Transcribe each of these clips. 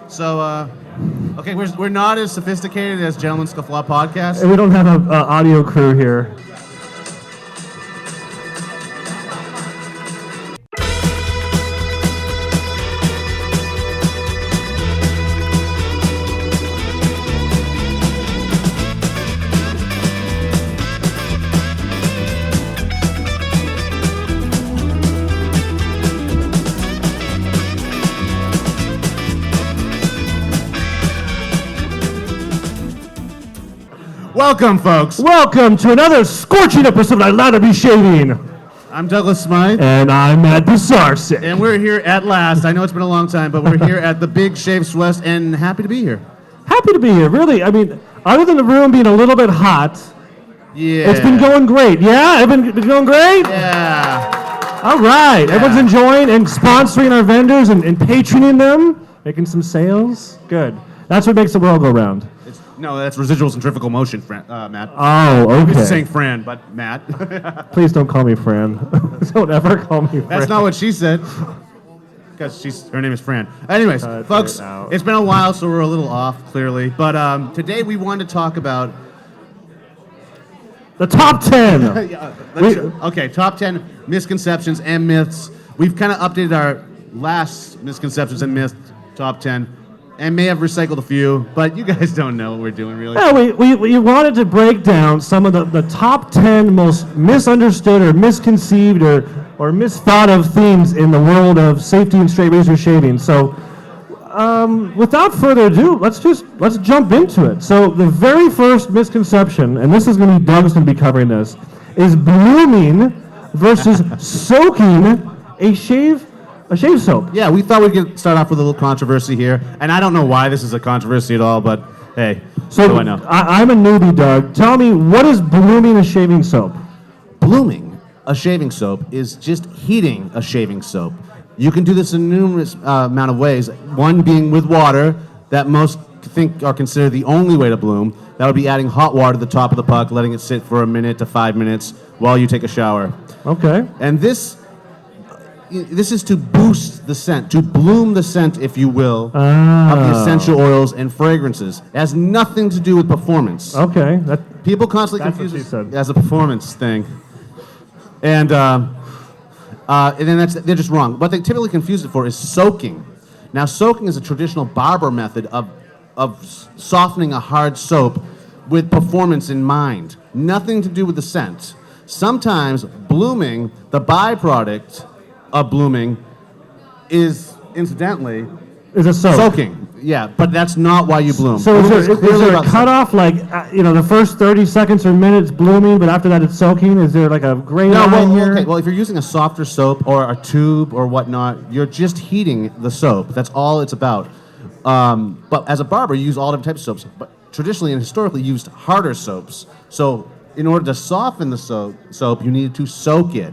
So, okay, we're not as sophisticated as Gentlemen Scufflaw Podcast. And we don't have an audio crew here. Welcome, folks. Welcome to another scorching episode of Lather Be Shaving. I'm Douglas Smythe. And I'm Matt Pisarcik. And we're here at last. I know it's been a long time, but we're here at the Big Shave West and happy to be here. Happy to be here, really. I mean, other than the room being a little bit hot, Yeah. it's been going great. Yeah? It's been going great? Yeah. All right. Yeah. Everyone's enjoying and sponsoring our vendors and patroning them, making some sales. Good. That's what makes the world go round. No, that's residual centrifugal motion, Matt. Oh, I okay. was saying Fran, but Matt. Please don't call me Fran. Don't ever call me Fran. That's not what she said. Because her name is Fran. Anyways, folks, it's been a while, so we're a little off, clearly. But today we wanted to talk about the top 10. Okay, top 10 misconceptions and myths. We've kind of updated our last misconceptions and myths top 10. And may have recycled a few, but you guys don't know what we're doing, really. Yeah, we wanted to break down some of the top 10 most misunderstood or misconceived or misthought of themes in the world of safety and straight razor shaving. So, without further ado, let's jump into it. So, the very first misconception, and this is going to be Doug's going to be covering this, is blooming versus soaking a shave soap. Yeah, we thought we'd start off with a little controversy here, and I don't know why this is a controversy at all, but hey, so what do I know? I'm a newbie, Doug. Tell me, what is blooming a shaving soap? Blooming a shaving soap is just heating a shaving soap. You can do this in numerous amount of ways. One being with water, that most think are considered the only way to bloom. That would be adding hot water to the top of the puck, letting it sit for 1 minute to 5 minutes while you take a shower. Okay. And this is to boost the scent, to bloom the scent, if you will, of the essential oils and fragrances. It has nothing to do with performance. Okay. People constantly confuse it as a performance thing. And then they're just wrong. What they typically confuse it for is soaking. Now, soaking is a traditional barber method of softening a hard soap with performance in mind. Nothing to do with the scent. Sometimes blooming, the byproduct of blooming, is incidentally a soak. Soaking. Yeah, but that's not why you bloom. So is there a cutoff, like, the first 30 seconds or minutes blooming, but after that it's soaking? Is there like a gray line here? Okay. Well, if you're using a softer soap or a tube or whatnot, you're just heating the soap. That's all it's about. But as a barber, you use all different types of soaps. But traditionally and historically, you used harder soaps. So in order to soften the soap, you needed to soak it.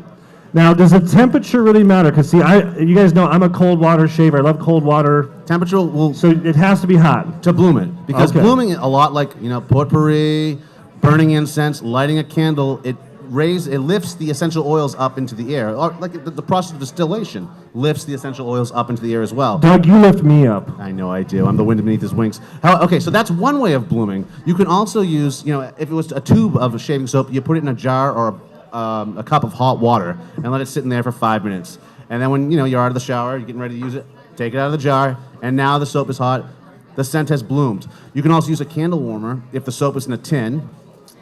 Now, does the temperature really matter? Because, see, you guys know I'm a cold water shaver. I love cold water. Temperature will... So it has to be hot. To bloom it. Because blooming, a lot like, potpourri, burning incense, lighting a candle, it lifts the essential oils up into the air. Or like the process of distillation lifts the essential oils up into the air as well. Doug, you lift me up. I know I do. I'm the wind beneath his wings. Okay, so that's one way of blooming. You can also use, if it was a tube of a shaving soap, you put it in a jar or a cup of hot water and let it sit in there for 5 minutes. And then when you're out of the shower, you're getting ready to use it, take it out of the jar, and now the soap is hot. The scent has bloomed. You can also use a candle warmer if the soap is in a tin.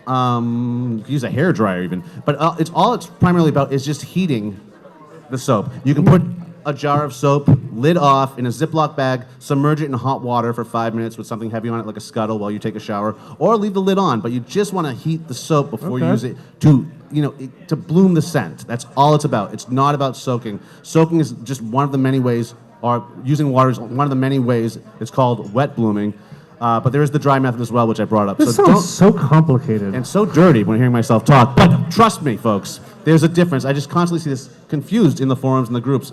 You can use a hair dryer even. But it's primarily about is just heating the soap. You can put a jar of soap, lid off, in a Ziploc bag, submerge it in hot water for 5 minutes with something heavy on it like a scuttle while you take a shower, or leave the lid on, but you just want to heat the soap before you use it to bloom the scent. That's all it's about. It's not about soaking. Soaking is just one of the many ways, or using water is one of the many ways. It's called wet blooming. But there is the dry method as well, which I brought up. This sounds so complicated. And so dirty when hearing myself talk. But trust me, folks, there's a difference. I just constantly see this confused in the forums and the groups.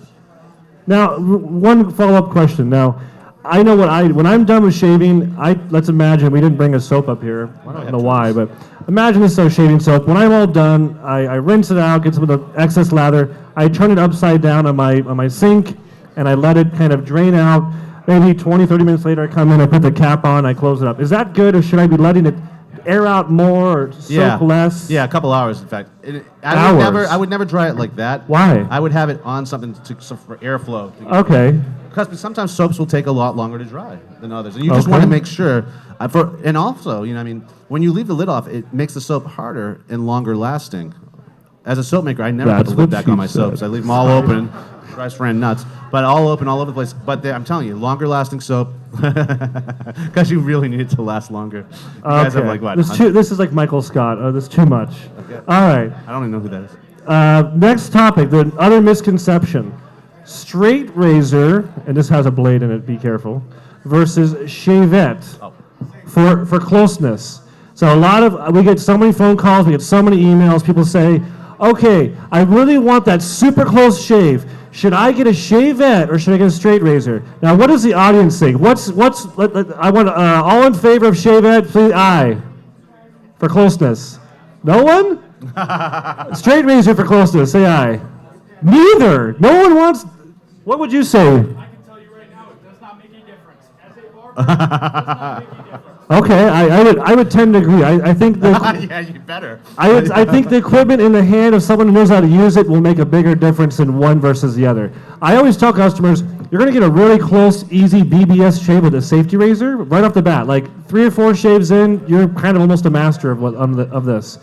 Now, one follow-up question. Now, I know when I'm done with shaving, let's imagine, we didn't bring a soap up here. I don't know why, but imagine this is our shaving soap. When I'm all done, I rinse it out, get some of the excess lather. I turn it upside down on my sink, and I let it kind of drain out. maybe 20, 30 minutes later, I come in, I put the cap on, I close it up. Is that good, or should I be letting it air out more or soak less? Yeah, a couple hours, in fact. Hours? I would never dry it like that. Why? I would have it on something for airflow. Okay. Because sometimes soaps will take a lot longer to dry than others, and you just want to make sure. And also, when you leave the lid off, it makes the soap harder and longer lasting. As a soap maker, I never put the lid back on my soaps. I leave them all open. Drives Fran nuts, but all open all over the place. But I'm telling you, longer lasting soap, because you really need it to last longer. You guys have like what? This is like Michael Scott. Oh, this is too much. Okay. All right. I don't even know who that is. Next topic, the other misconception. Straight razor, and this has a blade in it, be careful, versus Shavette for closeness. So we get so many phone calls, we get so many emails, people say, okay, I really want that super close shave. Should I get a Shavette or should I get a straight razor? Now, what does the audience think? I want all in favor of Shavette, please, aye. For closeness. No one? Straight razor for closeness, say aye. Neither. No one wants. What would you say? I can tell you right now, it does not make any difference. As a barber, it does not make any difference. Okay, I would tend to agree. I think Yeah, you better. I think the equipment in the hand of someone who knows how to use it will make a bigger difference in one versus the other. I always tell customers, you're going to get a really close, easy BBS shave with a safety razor right off the bat. Like 3 or 4 shaves in, you're kind of almost a master of this.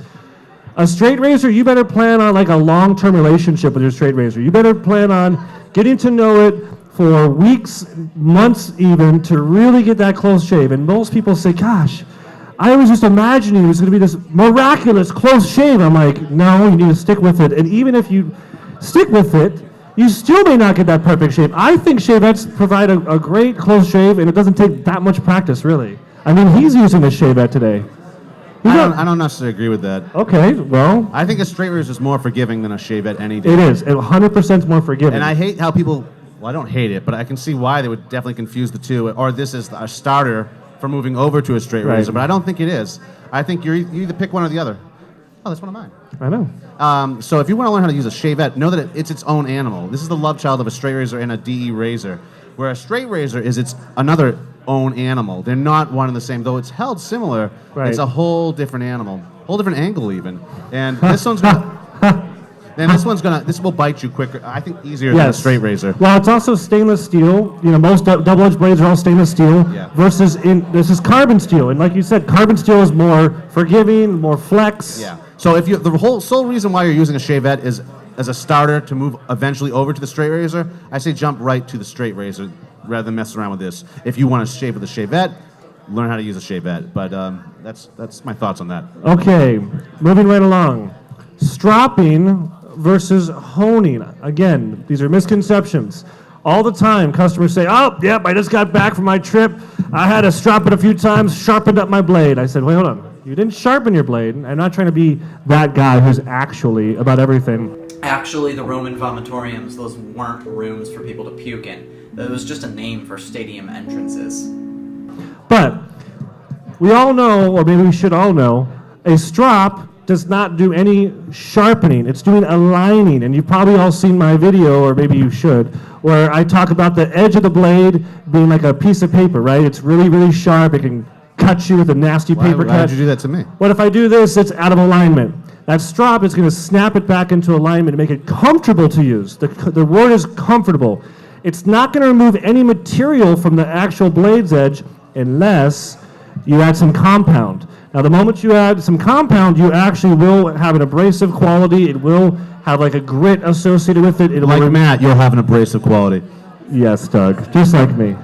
A straight razor, you better plan on like a long-term relationship with your straight razor. You better plan on getting to know it for weeks, months even, to really get that close shave. And most people say, gosh, I was just imagining it was going to be this miraculous close shave. I'm like, no, you need to stick with it. And even if you stick with it, you still may not get that perfect shave. I think Shavettes provide a great close shave, and it doesn't take that much practice, really. I mean, he's using a Shavette today. I don't necessarily agree with that. Okay, well. I think a straight razor is more forgiving than a Shavette any day. It is. 100% more forgiving. And I hate how people, well, I don't hate it, but I can see why they would definitely confuse the two, or this is a starter for moving over to a straight razor, but I don't think it is. I think you either pick one or the other. Oh, that's one of mine. I know. So if you want to learn how to use a Shavette, know that it's its own animal. This is the love child of a straight razor and a DE razor, where a straight razor is its another own animal. They're not one and the same, though it's held similar. Right. It's a whole different animal, whole different angle even. And this one's gonna. Then this will bite you quicker. I think easier than a straight razor. Well, it's also stainless steel. You know, most double-edged blades are all stainless steel. Yeah. Versus this is carbon steel, and like you said, carbon steel is more forgiving, more flex. Yeah. So if the sole reason why you're using a Shavette is as a starter to move eventually over to the straight razor, I say jump right to the straight razor rather than mess around with this. If you want to shave with a Shavette, learn how to use a Shavette. But that's my thoughts on that. Okay, moving right along. Stropping versus honing. Again, these are misconceptions. All the time, customers say, oh, yep, I just got back from my trip. I had to strop it a few times, sharpened up my blade. I said, wait, hold on. You didn't sharpen your blade. I'm not trying to be that guy who's actually about everything. Actually, the Roman vomitoriums, those weren't rooms for people to puke in. It was just a name for stadium entrances. But we all know, or maybe we should all know, a strop does not do any sharpening. It's doing aligning. And you've probably all seen my video, or maybe you should, where I talk about the edge of the blade being like a piece of paper, right? It's really, really sharp. It can cut you with a nasty paper cut. Why did you do that to me? What if I do this? It's out of alignment. That strop is going to snap it back into alignment and make it comfortable to use. The word is comfortable. It's not going to remove any material from the actual blade's edge unless you add some compound. Now, the moment you add some compound, you actually will have an abrasive quality. It will have like a grit associated with it. Like Matt, you'll have an abrasive quality. Yes, Doug, just like me.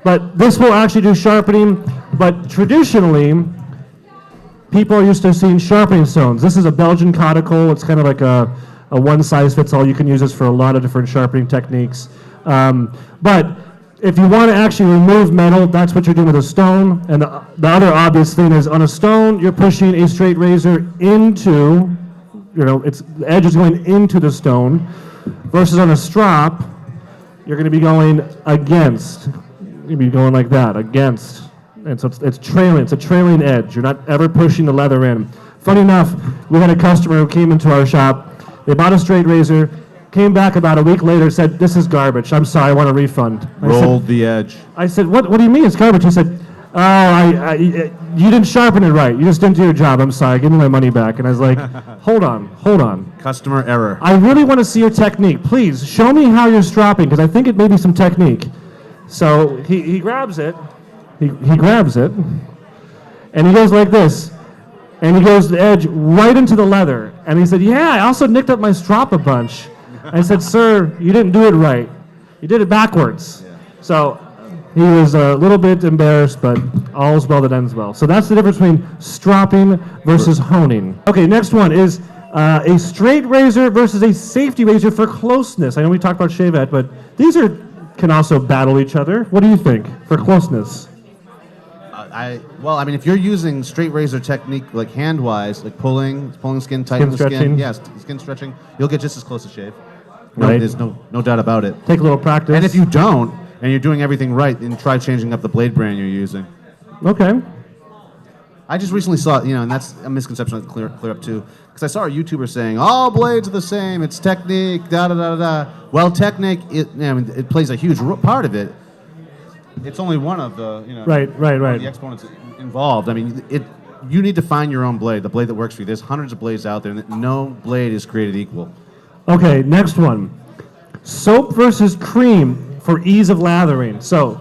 But this will actually do sharpening. But traditionally, people are used to seeing sharpening stones. This is a Belgian cuticle. It's kind of like a one-size-fits-all. You can use this for a lot of different sharpening techniques. But if you want to actually remove metal, that's what you're doing with a stone. And the other obvious thing is on a stone, you're pushing a straight razor into, the edge is going into the stone, versus on a strop, you're going to be going against. You'll be going like that, against. And so it's trailing. It's a trailing edge. You're not ever pushing the leather in. Funny enough, we had a customer who came into our shop. They bought a straight razor, came back about a week later, said, "This is garbage. I'm sorry, I want a refund." Rolled the edge. I said, "What do you mean it's garbage?" He said, "Oh, you didn't sharpen it right. You just didn't do your job. I'm sorry. Give me my money back." And I was like, hold on. Customer error. I really want to see your technique. Please, show me how you're stropping, because I think it may be some technique. So he grabs it. He grabs it, and he goes like this. And he goes the edge right into the leather. And he said, "Yeah, I also nicked up my strop a bunch." I said, "Sir, you didn't do it right. You did it backwards." So he was a little bit embarrassed, but all's well that ends well. So that's the difference between stropping versus honing. Okay, next one is a straight razor versus a safety razor for closeness. I know we talked about Shavette, but these can also battle each other. What do you think for closeness? If you're using straight razor technique, like hand-wise, like pulling skin, tightening the stretching. skin, skin stretching, you'll get just as close to shave. Right. There's no doubt about it. Take a little practice. And if you don't, and you're doing everything right, then try changing up the blade brand you're using. Okay. I just recently saw, and that's a misconception to clear up too, because I saw a YouTuber saying all blades are the same. It's technique, da da da da. Well, technique, it plays a huge part of it. It's only one of the, Right. the exponents involved. You need to find your own blade, the blade that works for you. There's hundreds of blades out there, and no blade is created equal. Okay, next one. Soap versus cream for ease of lathering. So,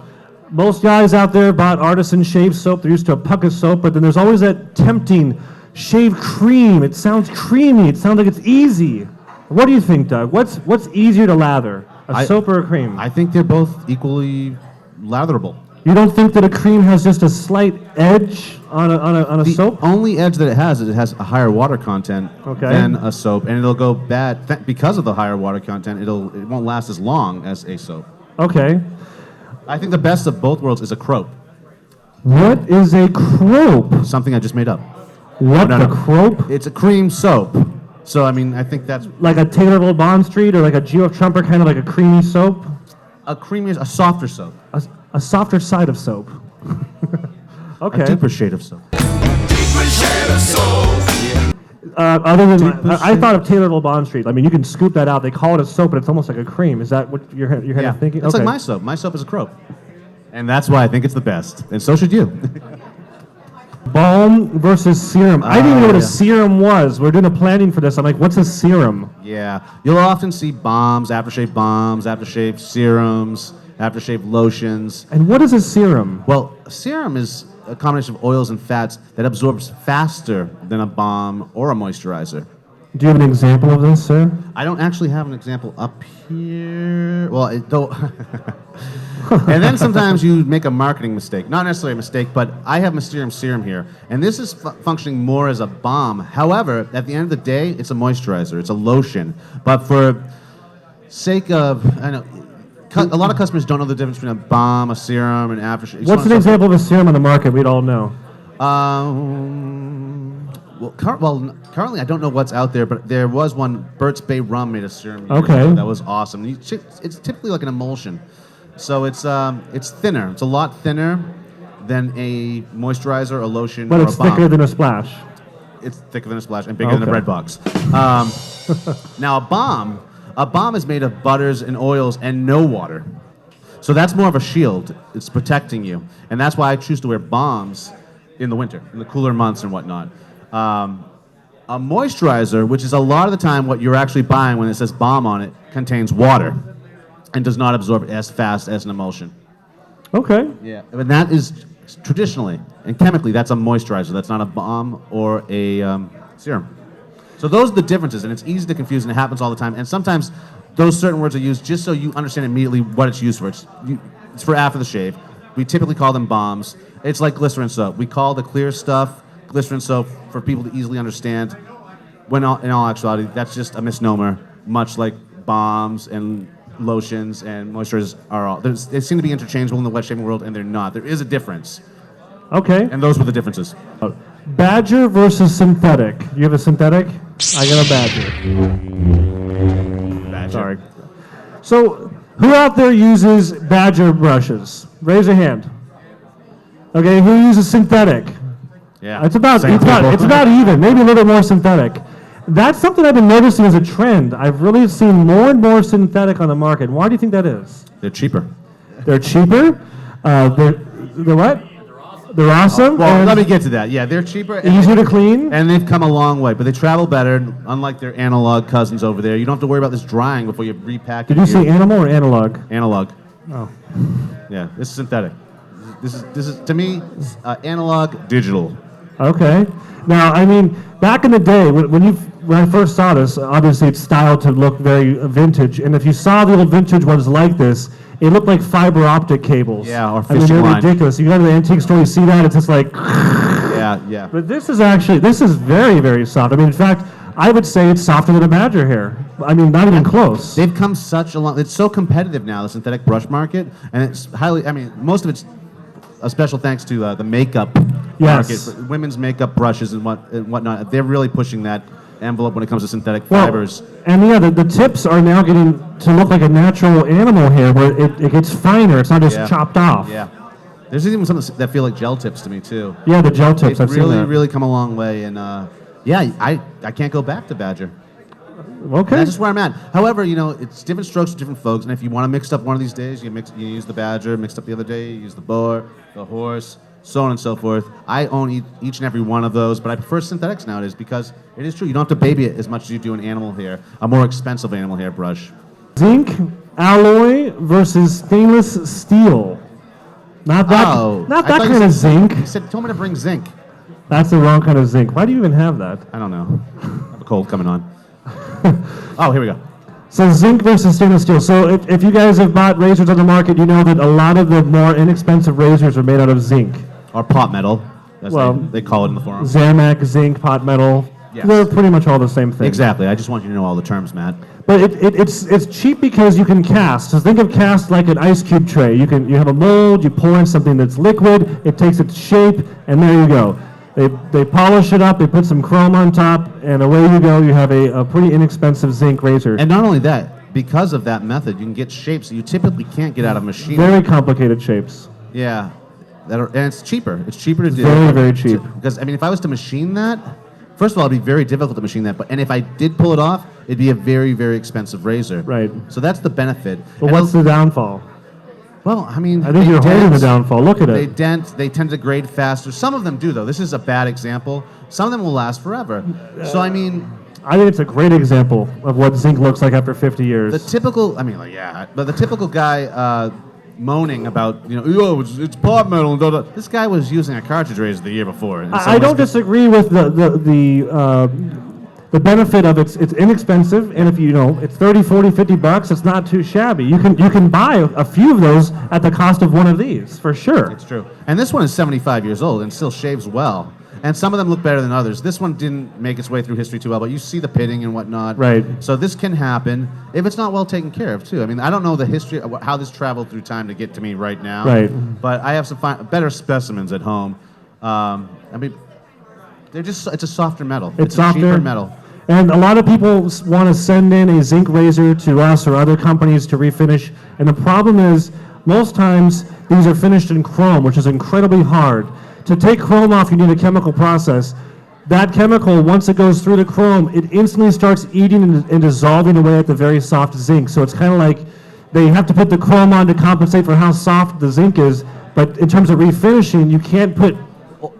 most guys out there bought artisan shave soap. They're used to a puck of soap, but then there's always that tempting shave cream. It sounds creamy. It sounds like it's easy. What do you think, Doug? What's easier to lather, a soap or a cream? I think they're both equally latherable. You don't think that a cream has just a slight edge on a soap? The only edge that it has is it has a higher water content than a soap, and it'll go bad because of the higher water content. It won't last as long as a soap. Okay. I think the best of both worlds is a crope. What is a crope? Something I just made up. What, the crope? It's a cream soap. So, I think that's... Like a Taylor Bond Street or like a Geo Trumper, kind of like a creamy soap? A softer soap. A softer side of soap. Okay. A deeper shade of soap. Other than I thought of Taylor Bond Street. You can scoop that out. They call it a soap, but it's almost like a cream. Is that what you're kind of thinking? It's like my soap. My soap is a crope. And that's why I think it's the best. And so should you. Balm versus serum. I didn't even know what a serum was. We're doing a planning for this. I'm like, what's a serum? Yeah. You'll often see aftershave serums, aftershave lotions. And what is a serum? Well, a serum is a combination of oils and fats that absorbs faster than a balm or a moisturizer. Do you have an example of this, sir? I don't actually have an example up here. Well, though. And then sometimes you make a marketing mistake. Not necessarily a mistake, but I have Mysterium Serum here. And this is functioning more as a balm. However, at the end of the day, it's a moisturizer. It's a lotion. But for sake of, a lot of customers don't know the difference between a balm, a serum, and aftershave. What's an example of a serum on the market we'd all know? Currently I don't know what's out there, but there was one. Burt's Bay Rum made a serum. Okay. That was awesome. It's typically like an emulsion, so it's thinner. It's a lot thinner than a moisturizer, a lotion, but or it's a balm. thicker than a splash. It's thicker than a splash and bigger than a bread box. Now a balm is made of butters and oils and no water, so that's more of a shield. It's protecting you, and that's why I choose to wear balms in the winter, in the cooler months and whatnot. A moisturizer, which is a lot of the time what you're actually buying when it says balm on it, contains water and does not absorb as fast as an emulsion. Okay. Yeah, but that is traditionally and chemically, that's a moisturizer. That's not a balm or a serum. So those are the differences, and it's easy to confuse, and it happens all the time. And sometimes those certain words are used just so you understand immediately what it's used for. It's for after the shave. We typically call them balms. It's like glycerin soap. We call the clear stuff glycerin soap for people to easily understand, when in all actuality, that's just a misnomer, much like balms and lotions and moisturizers are all. They seem to be interchangeable in the wet shaving world, and they're not. There is a difference. Okay. And those were the differences. Badger versus synthetic. You have a synthetic? I got a badger. Sorry. So, who out there uses badger brushes? Raise your hand. Okay, who uses synthetic? Yeah. It's about even, maybe a little bit more synthetic. That's something I've been noticing as a trend. I've really seen more and more synthetic on the market. Why do you think that is? They're cheaper. They're cheaper. They're what? They're awesome. Well, and let me get to that. Yeah, they're cheaper. And easier to clean. And they've come a long way, but they travel better, unlike their analog cousins over there. You don't have to worry about this drying before you repack it. Did you say animal or analog? Analog. Oh. Yeah, this is synthetic. This is to me, analog, digital. Okay. Now, I mean, back in the day, when I first saw this, obviously it's styled to look very vintage. And if you saw the old vintage ones like this, it looked like fiber optic cables. Yeah, or I mean, fishing they're line. ridiculous. You go to the antique store, you see that, it's just like. Yeah. But this is very, very soft. I mean, in fact, I would say it's softer than a badger hair. I mean, not even close. They've come such a long. It's so competitive now, the synthetic brush market, and it's highly. I mean, most of it's a special thanks to the makeup Yes. market, women's makeup brushes and whatnot. They're really pushing that envelope when it comes to synthetic Well, fibers. and yeah, the tips are now getting to look like a natural animal hair, where it gets finer. It's not just Yeah. chopped off. Yeah. There's even some that feel like gel tips to me too. Yeah, the gel tips. They've I've seen that. really come a long way, and yeah, I can't go back to Badger. Okay. That's just where I'm at. However, it's different strokes for different folks, and if you want to mix up one of these days, you use the Badger. Mixed up the other day, you use the boar, the horse, so on and so forth. I own each and every one of those, but I prefer synthetics nowadays because it is true. You don't have to baby it as much as you do an animal hair, a more expensive animal hair brush. Zinc alloy versus stainless steel. Not that I kind thought you of said- zinc. You told me to bring zinc. That's the wrong kind of zinc. Why do you even have that? I don't know. I have a cold coming on. Oh, here we go. So zinc versus stainless steel. So if you guys have bought razors on the market, you know that a lot of the more inexpensive razors are made out of zinc. Or pot metal, as Well, they call it in the forum. Zamac, zinc, pot metal. Yes. They're pretty much all the same thing. Exactly. I just want you to know all the terms, Matt. But it's cheap because you can cast. So think of cast like an ice cube tray. You have a mold, you pour in something that's liquid, it takes its shape, and there you go. They polish it up, they put some chrome on top, and away you go. You have a pretty inexpensive zinc razor. And not only that, because of that method, you can get shapes that you typically can't get out of machine. Very complicated shapes. Yeah. And it's cheaper. It's cheaper to do. Very, very cheap. Because, I mean, if I was to machine that, first of all, it'd be very difficult to machine that. And if I did pull it off, it'd be a very, very expensive razor. Right. So that's the benefit. But And what's the downfall? Well, I mean, I think they you're holding the dent, downfall. Look at They it. dent. They tend to degrade faster. Some of them do, though. This is a bad example. Some of them will last forever. So, I mean, I think it's a great example of what zinc looks like after 50 years. the typical, but the typical guy moaning about, oh, it's pot metal. And this guy was using a cartridge razor the year before. And I don't disagree with the benefit of it's inexpensive, and if it's 30, 40, 50 bucks, it's not too shabby. You can buy a few of those at the cost of one of these, for sure. It's true. And this one is 75 years old and still shaves well. And some of them look better than others. This one didn't make its way through history too well, but you see the pitting and whatnot. Right. So this can happen if it's not well taken care of, too. I mean, I don't know the history of how this traveled through time to get to me right now. Right. But I have some better specimens at home. I mean, it's a softer metal. It's a softer. cheaper metal. And a lot of people want to send in a zinc razor to us or other companies to refinish. And the problem is, most times, these are finished in chrome, which is incredibly hard. To take chrome off, you need a chemical process. That chemical, once it goes through the chrome, it instantly starts eating and dissolving away at the very soft zinc. So it's kind of like they have to put the chrome on to compensate for how soft the zinc is. But in terms of refinishing, you can't put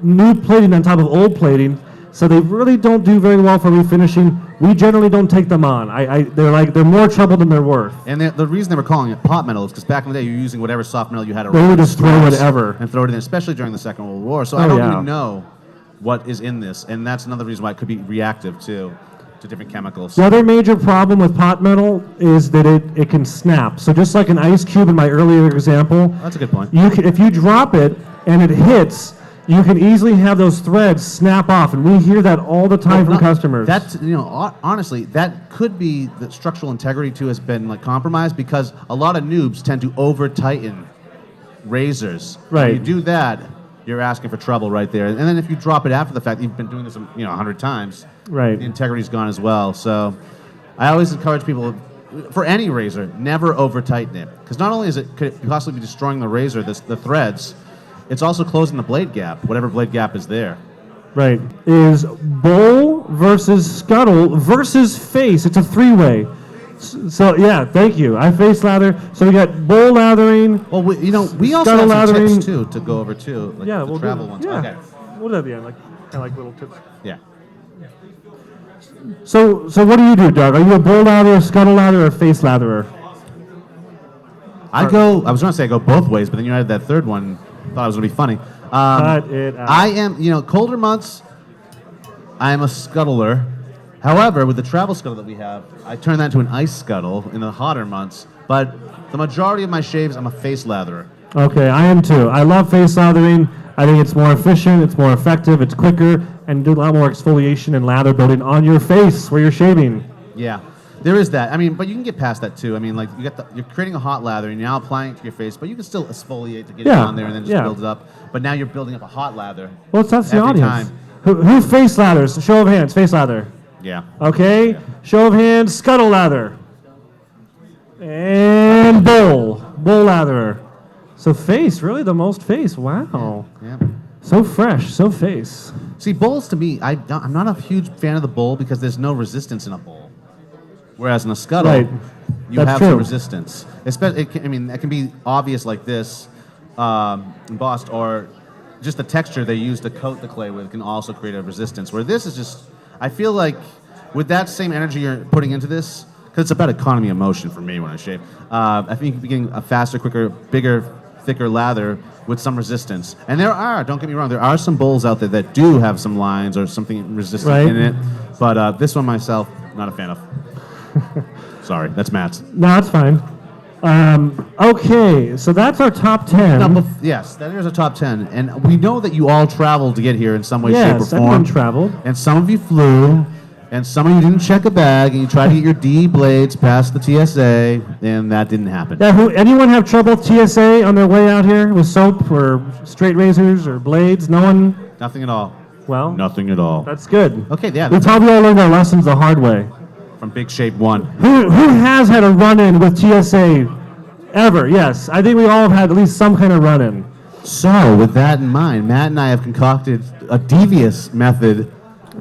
new plating on top of old plating. So they really don't do very well for refinishing. We generally don't take them on. They're more trouble than they're worth. And the reason they were calling it pot metal is because back in the day, you were using whatever soft metal you had around. They would just throw scraps whatever. and throw it in, especially during the Second World War. So I Oh, don't yeah. even know what is in this, and that's another reason why it could be reactive to different chemicals. The other major problem with pot metal is that it can snap. So just like an ice cube in my earlier example, That's a good point. if you drop it and it hits, you can easily have those threads snap off, and we hear that all the time from customers. That's honestly, that could be the structural integrity too has been compromised because a lot of noobs tend to over tighten razors. Right. When you do that, you're asking for trouble right there. And then if you drop it after the fact, you've been doing this 100 times. Right. The integrity's gone as well. So I always encourage people, for any razor, never over tighten it because not only could it possibly be destroying the razor, the threads. It's also closing the blade gap, whatever blade gap is there. Right. Is bowl versus scuttle versus face. It's a three-way. So yeah, thank you. I face lather. So we got bowl lathering. Well, we also Scuttle have some lathering. tips too to go over too, like Yeah, the we'll travel do. ones. Yeah, Okay. we'll do that at the end, like kind of like little tips. Yeah. So what do you do, Doug? Are you a bowl latherer, scuttle latherer, or face latherer? I was going to say I go both ways, but then you added that third one. Thought it was going to be funny. Cut it out. I am, colder months, I am a scuttler. However, with the travel scuttle that we have, I turn that into an ice scuttle in the hotter months. But the majority of my shaves, I'm a face latherer. Okay, I am too. I love face lathering. I think it's more efficient, it's more effective, it's quicker, and do a lot more exfoliation and lather building on your face where you're shaving. Yeah, there is that. I mean, but you can get past that too. I mean, like you're creating a hot lather and you're now applying it to your face, but you can still exfoliate to get it Yeah, on there and then just yeah. build it up. But now you're building up a hot lather. Well, that's the every audience. time. Who face lathers? Show of hands, face lather. Yeah. Okay, show of hands, scuttle lather. And bowl latherer. So face, really the most face. Wow. Yeah. So fresh, so face. See, bowls to me, I'm not a huge fan of the bowl because there's no resistance in a bowl. Whereas in a scuttle, Right. you That's have true. some resistance. Especially, it can be obvious like this, embossed, or just the texture they use to coat the clay with can also create a resistance. Where this is just, I feel like with that same energy you're putting into this, because it's about economy of motion for me when I shave, I think you can be getting a faster, quicker, bigger, thicker lather with some resistance. And don't get me wrong, there are some bowls out there that do have some lines or something resistant Right. in it. But this one myself, not a fan of. Sorry, that's Matt's. No, it's fine. Okay, so that's our top 10. Yes, that is a top 10. And we know that you all traveled to get here in some way, shape, or Yes, form. everyone traveled. And some of you flew, and some of you didn't check a bag, and you tried to get your D blades past the TSA, and that didn't happen. Yeah, anyone have trouble with TSA on their way out here with soap or straight razors or blades? No one? Nothing at all. Well, Nothing at all. that's good. Okay, yeah, We that's probably all learned our lessons the hard way. from Big Shape 1. Who has had a run-in with TSA ever? Yes, I think we all have had at least some kind of run-in. So, with that in mind, Matt and I have concocted a devious method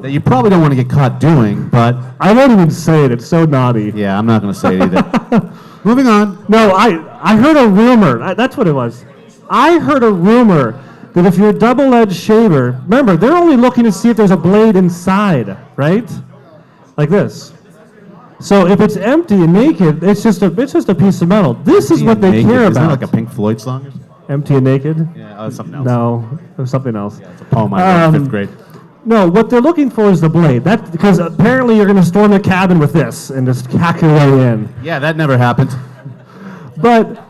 that you probably don't want to get caught doing, but I won't even say it. It's so naughty. yeah, I'm not going to say it either. Moving on. No, I heard a rumor. That's what it was. I heard a rumor that if you're a double-edged shaver, remember, they're only looking to see if there's a blade inside, right? Like this. So if it's empty and naked, it's just a piece of metal. This is what they care Isn't that about. like a Pink Floyd song? Or something? Empty and naked? Yeah, oh, it's something else. No, it was something else. It's a poem I wrote in 5th grade. No, what they're looking for is the blade. That's because apparently you're going to storm the cabin with this and just hack your way in. Yeah, that never happened. But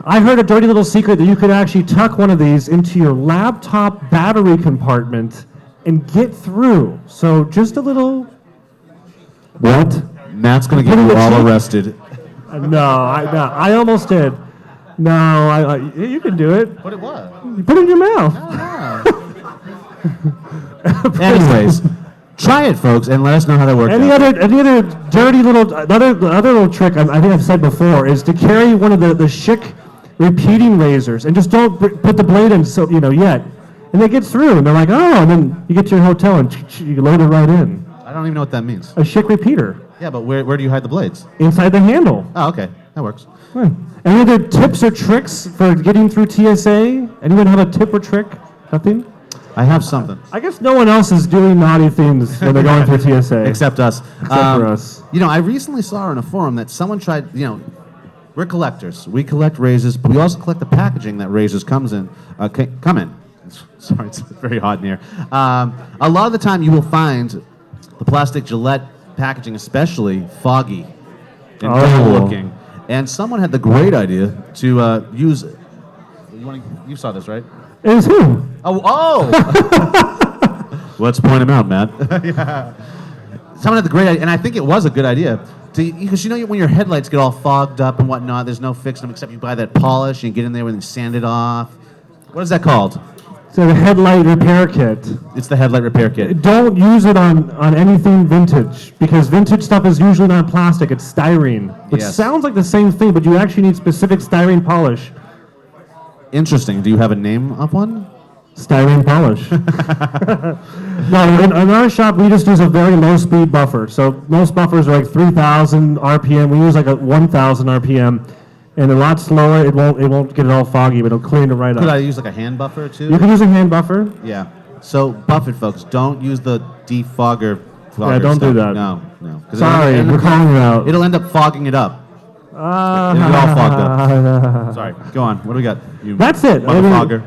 I heard a dirty little secret that you could actually tuck one of these into your laptop battery compartment and get through. So just a little. What? Matt's going to get Put in you the all cheek? arrested. No, I almost did. No, you can do it. What it was? You put it in your mouth. Anyways, try it, folks, and let us know how that works. Any other dirty little other little trick I think I've said before is to carry one of the Schick repeating razors and just don't put the blade in yet, and they get through and they're like, oh, and then you get to your hotel and you load it right in. I don't even know what that means. A Schick repeater Yeah, but where do you hide the blades? inside the handle. Oh, okay, that works. Any other tips or tricks for getting through TSA? Anyone have a tip or trick? Nothing? I have something. I guess no one else is doing naughty things when they're going through TSA. Except us. For us. I recently saw in a forum that someone tried, we're collectors. We collect razors, but we also collect the packaging that razors come in. Sorry, it's very hot in here. A lot of the time you will find the plastic Gillette packaging especially foggy and dull looking. And someone had the great idea to use, you saw this, right? Is who? Oh! Let's point him out, Matt. Yeah. Someone had the great idea, and I think it was a good idea, because when your headlights get all fogged up and whatnot, there's no fixing them except you buy that polish and you get in there and you sand it off. What is that called? So the headlight repair kit. It's the headlight repair kit. Don't use it on anything vintage, because vintage stuff is usually not plastic, it's styrene, which Yes. sounds like the same thing, but you actually need specific styrene polish. Interesting. Do you have a name of one? Styrene polish. No, in our shop, we just use a very low-speed buffer. So most buffers are like 3,000 RPM. We use like a 1,000 RPM, and a lot slower. It won't get it all foggy, but it'll clean it right Could I up. use like a hand buffer too? You can use a hand buffer. Yeah. So buff it, folks. Don't use the defogger. Yeah, don't do that. No. 'Cause Sorry, we're calling you out. It'll end up fogging it up. It'll get all fogged up. Sorry. Go on. What do we got? You That's it. I mean- motherfogger.